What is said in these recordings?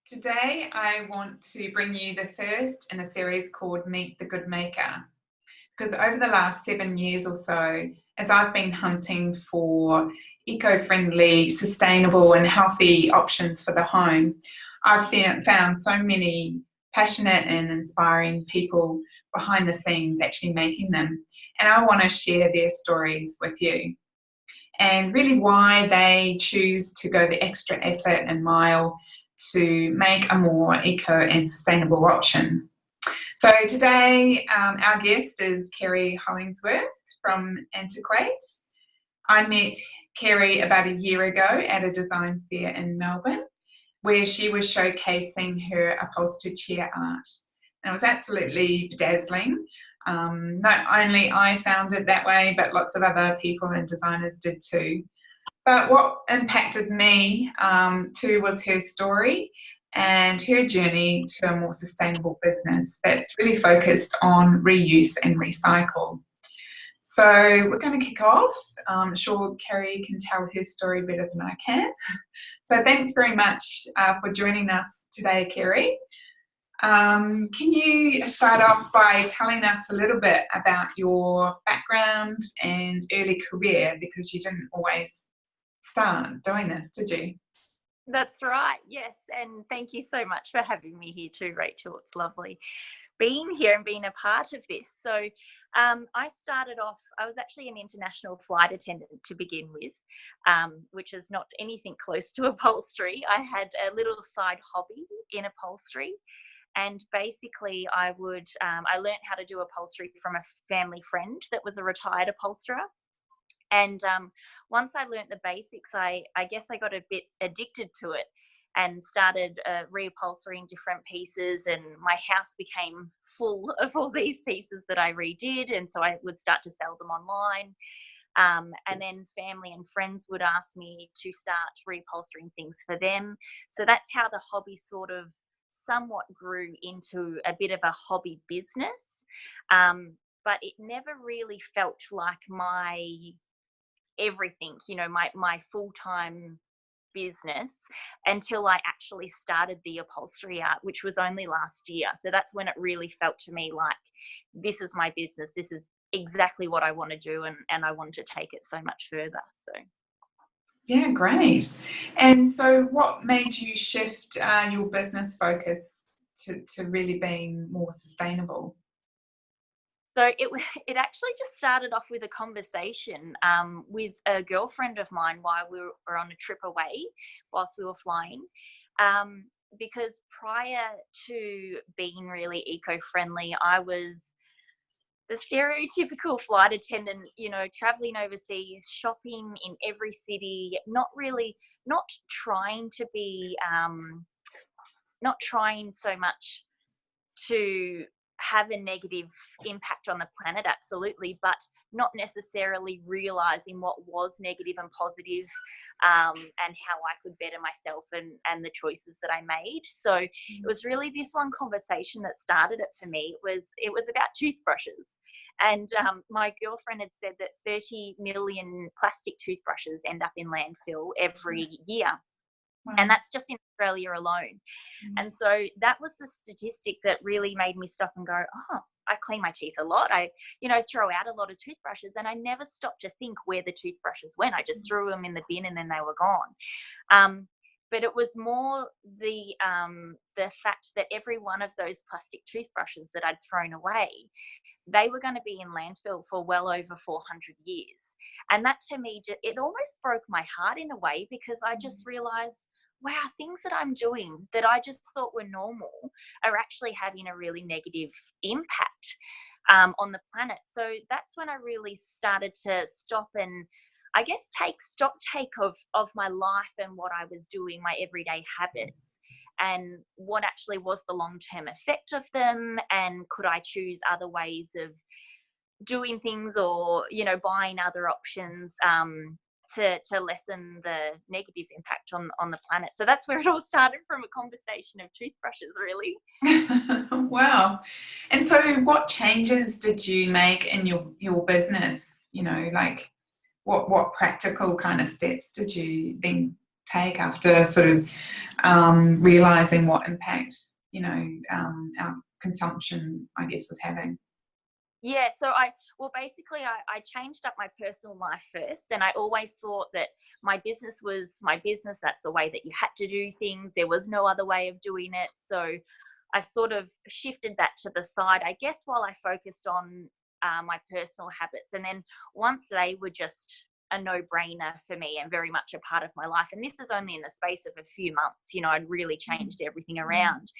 Today I want to bring you the first in a series called Meet the Good Maker, because over the last 7 years or so, as I've been hunting for eco-friendly, sustainable and healthy options for the home, I've found so many passionate and inspiring people behind the scenes actually making them, and I want to share their stories with you and really why they choose to go the extra effort and mile to make a more eco and sustainable option. So today our guest is Kerri Hollingsworth from an.ti.quate. I met Kerri about a year ago at a design fair in Melbourne where she was showcasing her upholstered chair art. And it was absolutely bedazzling. Not only I found it that way, but lots of other people and designers did too. But what impacted me too was her story and her journey to a more sustainable business that's really focused on reuse and recycle. So we're going to kick off. I'm sure Kerri can tell her story better than I can. So thanks very much for joining us today, Kerri. Can you start off by telling us a little bit about your background and early career, because you didn't always start doing this, did you? That's right, yes, and thank you so much for having me here too, Rachel. It's lovely being here and being a part of this. So I started off, I was actually an international flight attendant to begin with, which is not anything close to upholstery. I had a little side hobby in upholstery, and basically I learned how to do upholstery from a family friend that was a retired upholsterer. And once I learnt the basics, I guess I got a bit addicted to it and started reupholstering different pieces, and my house became full of all these pieces that I redid, and so I would start to sell them online. And then family and friends would ask me to start reupholstering things for them. So that's how the hobby sort of somewhat grew into a bit of a hobby business. But it never really felt like my everything, my full-time business, until I actually started the upholstery art, which was only last year. So that's when it really felt to me like, this is my business, this is exactly what I want to do, and I want to take it so much further. So yeah, great. And so what made you shift your business focus to really being more sustainable? So it actually just started off with a conversation with a girlfriend of mine while we were on a trip away, whilst we were flying. Because prior to being really eco-friendly, I was the stereotypical flight attendant, traveling overseas, shopping in every city, not trying to be, not trying so much to have a negative impact on the planet, absolutely, but not necessarily realizing what was negative and positive, and how I could better myself and the choices that I made. So it was really this one conversation that started it for me. It was about toothbrushes. And my girlfriend had said that 30 million plastic toothbrushes end up in landfill every year. Wow. And that's just in Australia alone. And so that was the statistic that really made me stop and go, oh, I clean my teeth a lot. I, throw out a lot of toothbrushes, and I never stopped to think where the toothbrushes went. I just threw them in the bin and then they were gone. But it was more the fact that every one of those plastic toothbrushes that I'd thrown away, they were going to be in landfill for well over 400 years. And that to me, it almost broke my heart in a way, because I just realized, wow, things that I'm doing that I just thought were normal are actually having a really negative impact on the planet. So that's when I really started to stop and, I guess, take of my life and what I was doing, my everyday habits, and what actually was the long-term effect of them, and could I choose other ways of doing things, or buying other options to lessen the negative impact on the planet. So that's where it all started, from a conversation of toothbrushes, really. Wow. And so what changes did you make in your business? Like what practical kind of steps did you then take after sort of realizing what impact, you know, our consumption, I guess, was having? Yeah, so basically I changed up my personal life first, and I always thought that my business was my business. That's the way that you had to do things. There was no other way of doing it. So I sort of shifted that to the side, I guess, while I focused on my personal habits. And then once they were just a no-brainer for me and very much a part of my life, and this is only in the space of a few months, you know, I'd really changed everything around.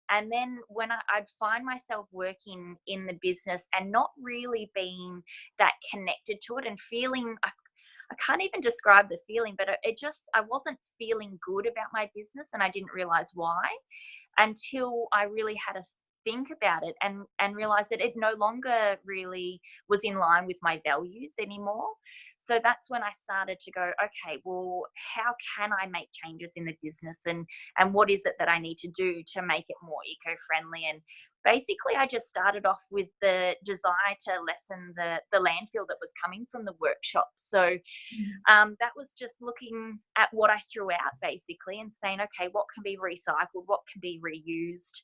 And then when I'd find myself working in the business and not really being that connected to it and feeling, I can't even describe the feeling, but I wasn't feeling good about my business, and I didn't realize why until I really had to think about it and realize that it no longer really was in line with my values anymore. So that's when I started to go, okay, well, how can I make changes in the business, and what is it that I need to do to make it more eco-friendly? And basically I just started off with the desire to lessen the landfill that was coming from the workshop. So that was just looking at what I threw out basically and saying, okay, what can be recycled, what can be reused?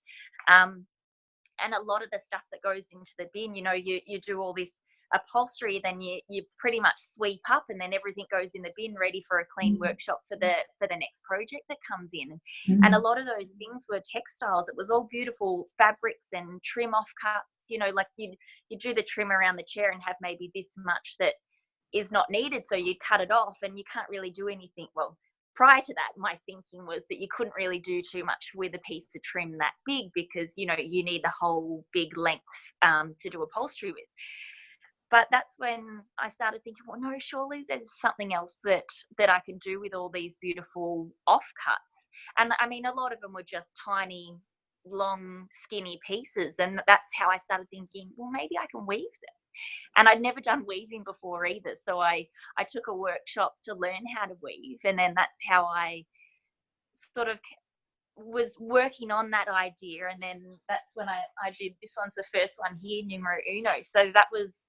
And a lot of the stuff that goes into the bin, you know, you do all this upholstery, then you pretty much sweep up, and then everything goes in the bin ready for a clean workshop for the next project that comes in. And a lot of those things were textiles. It was all beautiful fabrics and trim offcuts, you know, like you do the trim around the chair and have maybe this much that is not needed, so you cut it off and you can't really do anything. Well, prior to that, my thinking was that you couldn't really do too much with a piece of trim that big, because, you know, you need the whole big length to do upholstery with. But that's when I started thinking, well, no, surely there's something else that I can do with all these beautiful offcuts. And I mean, a lot of them were just tiny, long, skinny pieces. And that's how I started thinking, well, maybe I can weave them. And I'd never done weaving before either. So I took a workshop to learn how to weave. And then that's how I sort of was working on that idea. And then that's when I did, this one's the first one here, numero uno. So that was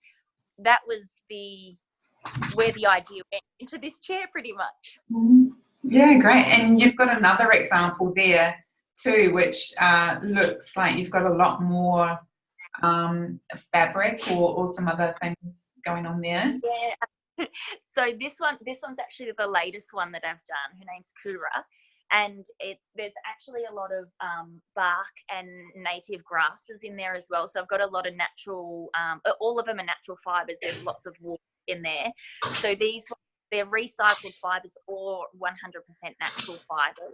where the idea went into this chair pretty much. Yeah, great. And you've got another example there too, which looks like you've got a lot more fabric or some other things going on there. Yeah. So this one's actually the latest one that I've done. Her name's Kura, and there's actually a lot of bark and native grasses in there as well. So I've got a lot of natural, all of them are natural fibres. There's lots of wool in there. So they're recycled fibres or 100% natural fibres.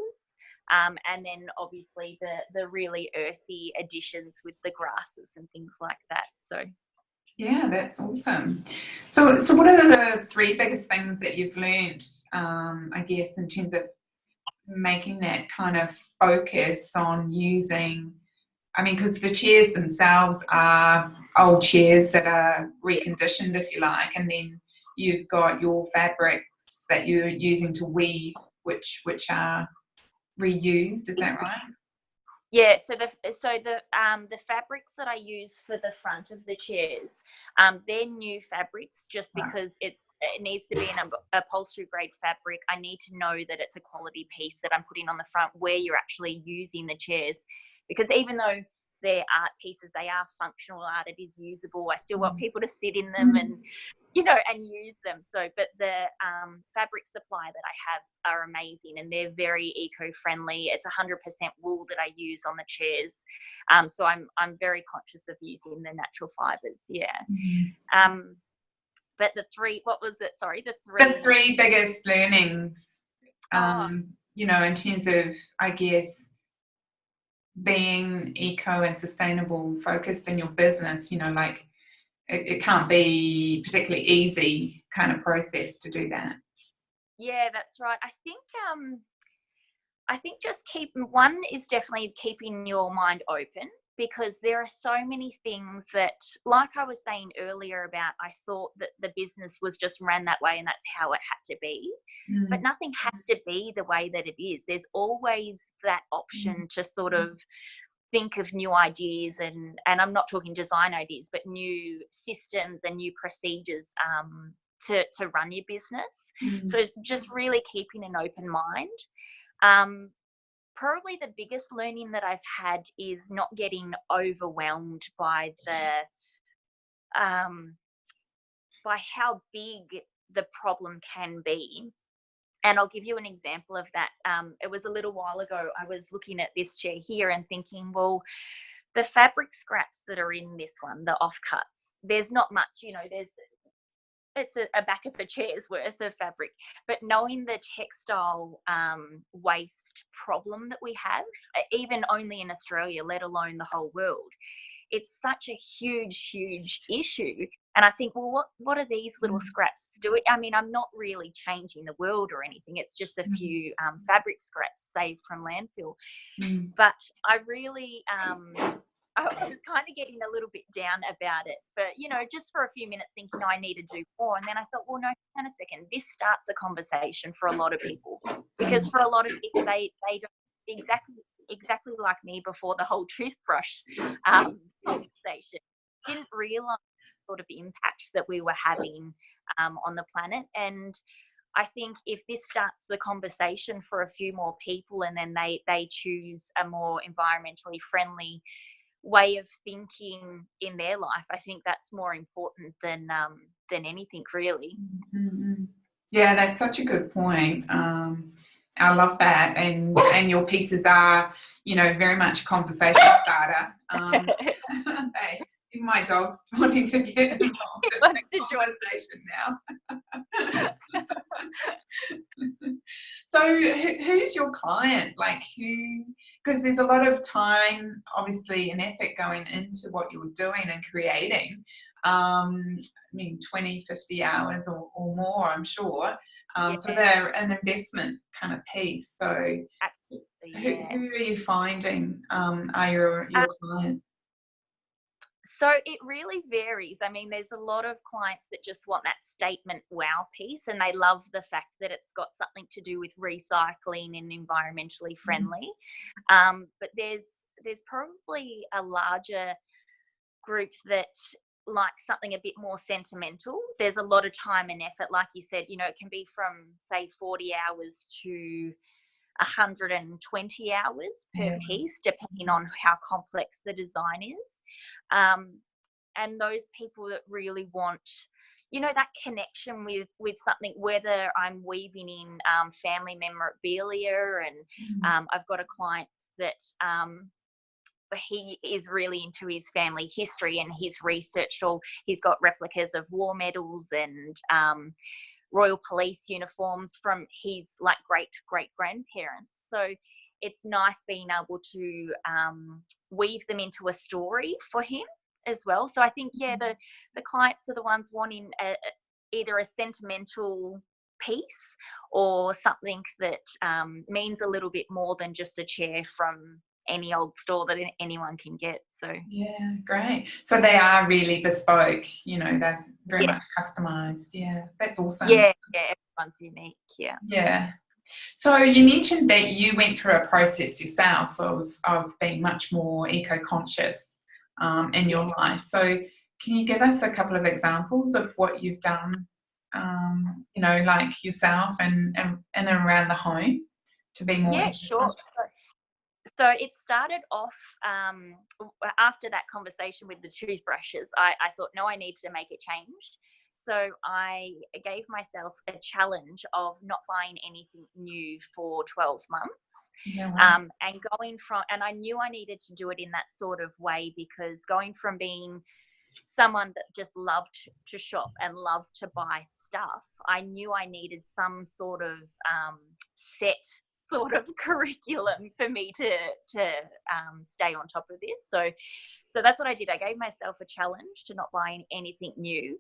And then obviously the really earthy additions with the grasses and things like that. So yeah, that's awesome. So what are the three biggest things that you've learned, I guess, in terms of making that kind of focus on using, I mean, because the chairs themselves are old chairs that are reconditioned, if you like, and then you've got your fabrics that you're using to weave, which are reused. Is that right? yeah, so the fabrics that I use for the front of the chairs, they're new fabrics, just because it needs to be an upholstery grade fabric. I need to know that it's a quality piece that I'm putting on the front where you're actually using the chairs, because even though they're art pieces, they are functional art. It is usable. I still want people to sit in them and, you know, and use them. So, but the fabric supply that I have are amazing, and they're very eco-friendly. It's 100% wool that I use on the chairs. So I'm very conscious of using the natural fibres. Yeah. But what was it? Sorry, the three biggest learnings, you know, in terms of, I guess, being eco and sustainable focused in your business, you know, like it can't be particularly easy kind of process to do that. Yeah, that's right. I think just one is definitely keeping your mind open, because there are so many things that, like I was saying earlier about, I thought that the business was just ran that way and that's how it had to be. But nothing has to be the way that it is. There's always that option to sort of think of new ideas, and I'm not talking design ideas, but new systems and new procedures to run your business. So just really keeping an open mind. Probably the biggest learning that I've had is not getting overwhelmed by by how big the problem can be. And I'll give you an example of that. It was a little while ago, I was looking at this chair here and thinking, well, the fabric scraps that are in this one, the offcuts, there's not much, it's a back of a chair's worth of fabric. But knowing the textile waste problem that we have, even only in Australia, let alone the whole world, it's such a huge, huge issue. And I think, well, what are these little scraps doing? I mean, I'm not really changing the world or anything. It's just a few fabric scraps saved from landfill. But I really, I was kind of getting a little bit down about it, but just for a few minutes thinking I need to do more. And then I thought, well, no, hang on a second. This starts a conversation for a lot of people, because for a lot of people, they don't exactly like me before the whole toothbrush conversation, didn't realize the sort of impact that we were having on the planet. And I think if this starts the conversation for a few more people, and then they choose a more environmentally friendly way of thinking in their life, I think that's more important than anything, really. Yeah, that's such a good point. I love that, and your pieces are, very much a conversation starter. Even my dog's wanting to get involved in the conversation now. So, who's your client? Like, because there's a lot of time, obviously, and effort going into what you're doing and creating. 20, 50 hours or more, I'm sure. So they're an investment kind of piece. So who are you finding are your client? So it really varies. I mean, there's a lot of clients that just want that statement wow piece, and they love the fact that it's got something to do with recycling and environmentally friendly. But there's probably a larger group that like something a bit more sentimental. There's a lot of time and effort, like you said. It can be from say 40 hours to 120 hours per piece, depending on how complex the design is. And those people that really want, that connection with something, whether I'm weaving in family memorabilia, and I've got a client that he is really into his family history, and he's researched he's got replicas of war medals and Royal Police uniforms from his like great grandparents. So it's nice being able to weave them into a story for him as well. So I think the clients are the ones wanting either a sentimental piece or something that means a little bit more than just a chair from any old store that anyone can get. So yeah, great. So they are really bespoke, they're very much customized. Yeah, that's awesome. Yeah, everyone's unique. Yeah. So you mentioned that you went through a process yourself of being much more eco-conscious in your life. So can you give us a couple of examples of what you've done, like yourself and around the home to be more eco-conscious? Sure. So it started off after that conversation with the toothbrushes. I thought, no, I need to make a change. So I gave myself a challenge of not buying anything new for 12 months. Yeah, wow. And I knew I needed to do it in that sort of way, because going from being someone that just loved to shop and loved to buy stuff, I knew I needed some sort of set sort of curriculum for me to stay on top of this. So that's what I did. I gave myself a challenge to not buy anything new.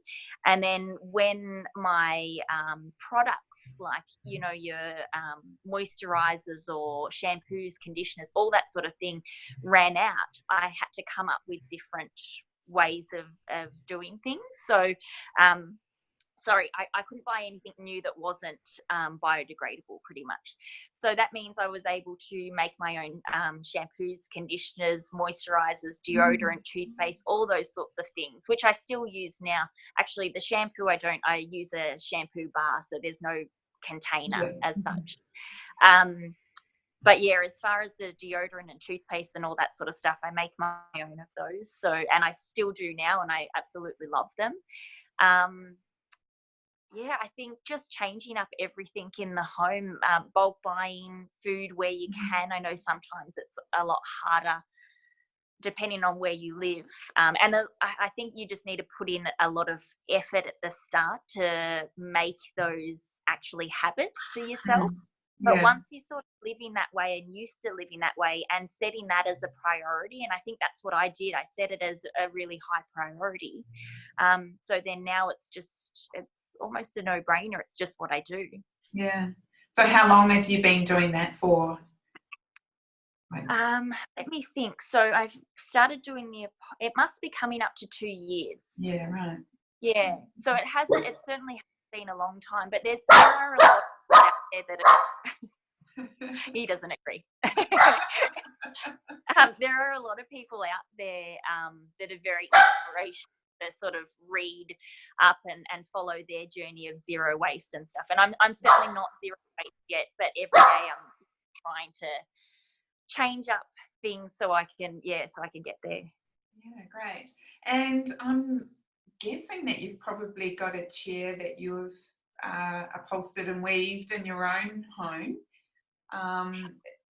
And then when my products, like, your moisturizers or shampoos, conditioners, all that sort of thing ran out, I had to come up with different ways of doing things. So sorry, I couldn't buy anything new that wasn't biodegradable, pretty much. So that means I was able to make my own shampoos, conditioners, moisturizers, deodorant, toothpaste, all those sorts of things, which I still use now. Actually, the shampoo I use a shampoo bar, so there's no container as such. But yeah, as far as the deodorant and toothpaste and all that sort of stuff, I make my own of those. So, and I still do now, and I absolutely love them. Yeah, I think just changing up everything in the home, bulk buying food where you can. I know sometimes it's a lot harder depending on where you live. And I think you just need to put in a lot of effort at the start to make those actually habits for yourself. But once you sort of live in that way and used to living that way and setting that as a priority, and I think that's what I did. I set it as a really high priority. So then now it's almost a no-brainer. It's just what I do. Yeah. So how long have you been doing that for? Let me think. So I've started doing it must be coming up to 2 years. Yeah, right. Yeah. So it certainly has been a long time, but there are a lot of people out there that he doesn't agree. There are a lot of people out there that are very inspirational to sort of read up and follow their journey of zero waste and stuff. And I'm certainly not zero waste yet, but every day I'm trying to change up things so I can get there. Yeah, great. And I'm guessing that you've probably got a chair that you've upholstered and weaved in your own home.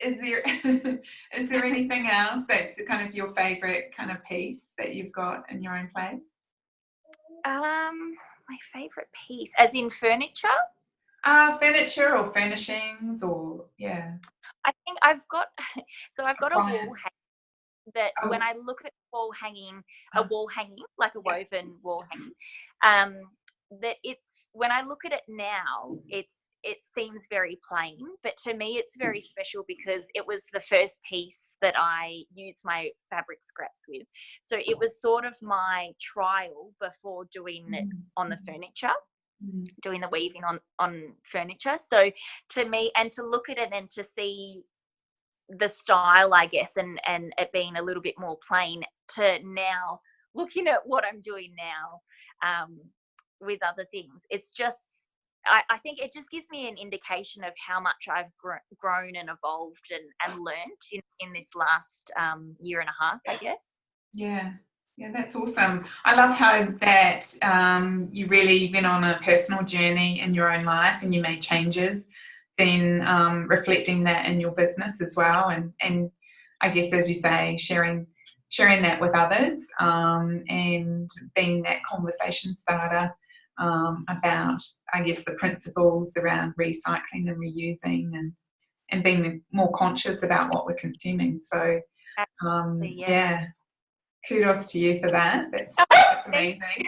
Is there anything else that's kind of your favorite kind of piece that you've got in your own place? My favorite piece, as in furniture? Furniture or furnishings, or I think I've got a wall hanging that when I look at a wall hanging, like a woven wall hanging, that when I look at it now, it seems very plain, but to me it's very special because it was the first piece that I used my fabric scraps with. So it was sort of my trial before doing it on the furniture, doing the weaving on furniture. So to me, and to look at it and to see the style, I guess, and it being a little bit more plain, to now looking at what I'm doing now with other things, it's just, I think it just gives me an indication of how much I've grown and evolved and learnt in this last year and a half, I guess. Yeah, that's awesome. I love how that you really went on a personal journey in your own life and you made changes, then reflecting that in your business as well, and I guess, as you say, sharing that with others, and being that conversation starter about, I guess, the principles around recycling and reusing, and being more conscious about what we're consuming. So kudos to you for that. That's amazing.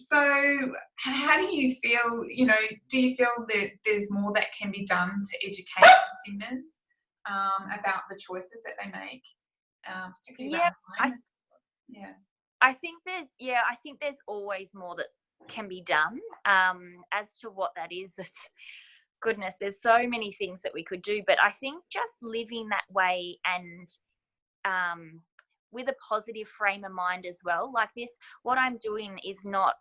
So how do you feel, do you feel that there's more that can be done to educate consumers about the choices that they make, particularly around climate? I think there's always more that can be done. As to what that is, goodness, there's so many things that we could do, but I think just living that way and with a positive frame of mind as well. Like this, what I'm doing is not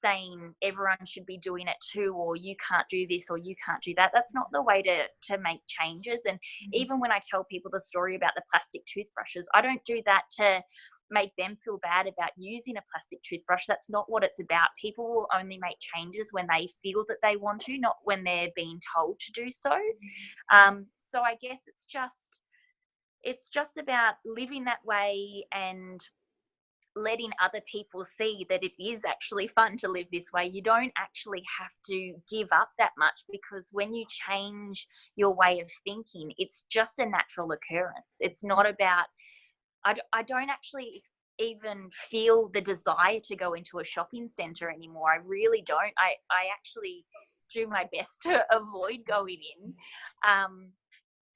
saying everyone should be doing it too, or you can't do this or you can't do that. That's not the way to make changes. And even when I tell people the story about the plastic toothbrushes, I don't do that to make them feel bad about using a plastic toothbrush. That's not what it's about. People will only make changes when they feel that they want to, not when they're being told to do so. So I guess it's just about living that way and letting other people see that it is actually fun to live this way. You don't actually have to give up that much, because when you change your way of thinking, it's just a natural occurrence. It's not about, I don't actually even feel the desire to go into a shopping centre anymore. I really don't. I actually do my best to avoid going in.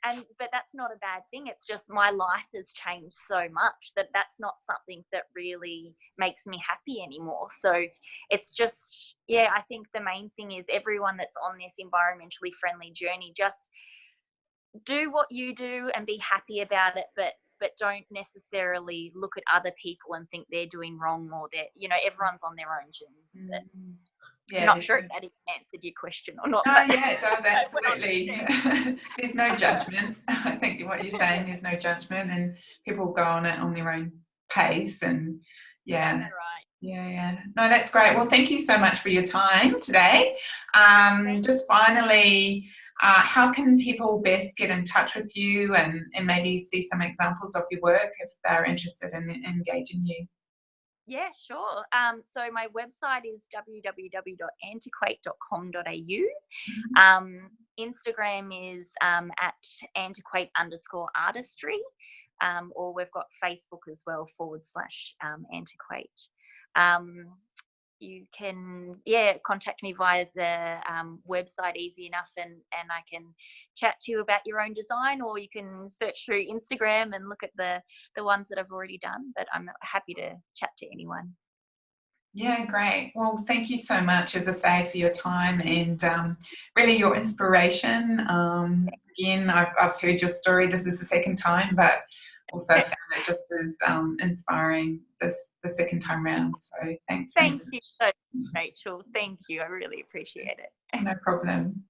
but that's not a bad thing. It's just my life has changed so much that that's not something that really makes me happy anymore. So it's just, yeah, I think the main thing is everyone that's on this environmentally friendly journey, just do what you do and be happy about it, but don't necessarily look at other people and think they're doing wrong, or that, you know, everyone's on their own journey. But Yeah, I'm not sure if that even answered your question or not. No, but yeah, it does, absolutely. There's no judgment. I think what you're saying, there's no judgment, and people go on it on their own pace, and yeah. That's right. Yeah. No, that's great. Well, thank you so much for your time today. Just finally, how can people best get in touch with you and maybe see some examples of your work if they're interested in engaging you? Yeah, sure. So my website is www.antiquate.com.au. Instagram is at antiquate_artistry, or we've got Facebook as well, /antiquate. You can, contact me via the website, easy enough, and I can chat to you about your own design, or you can search through Instagram and look at the ones that I've already done. But I'm happy to chat to anyone. Yeah, great. Well, thank you so much, as I say, for your time and really your inspiration. Again, I've heard your story. This is the second time, but also found it just as inspiring the second time round. So thanks very much. Thank you so much, Rachel. Thank you. I really appreciate it. No problem.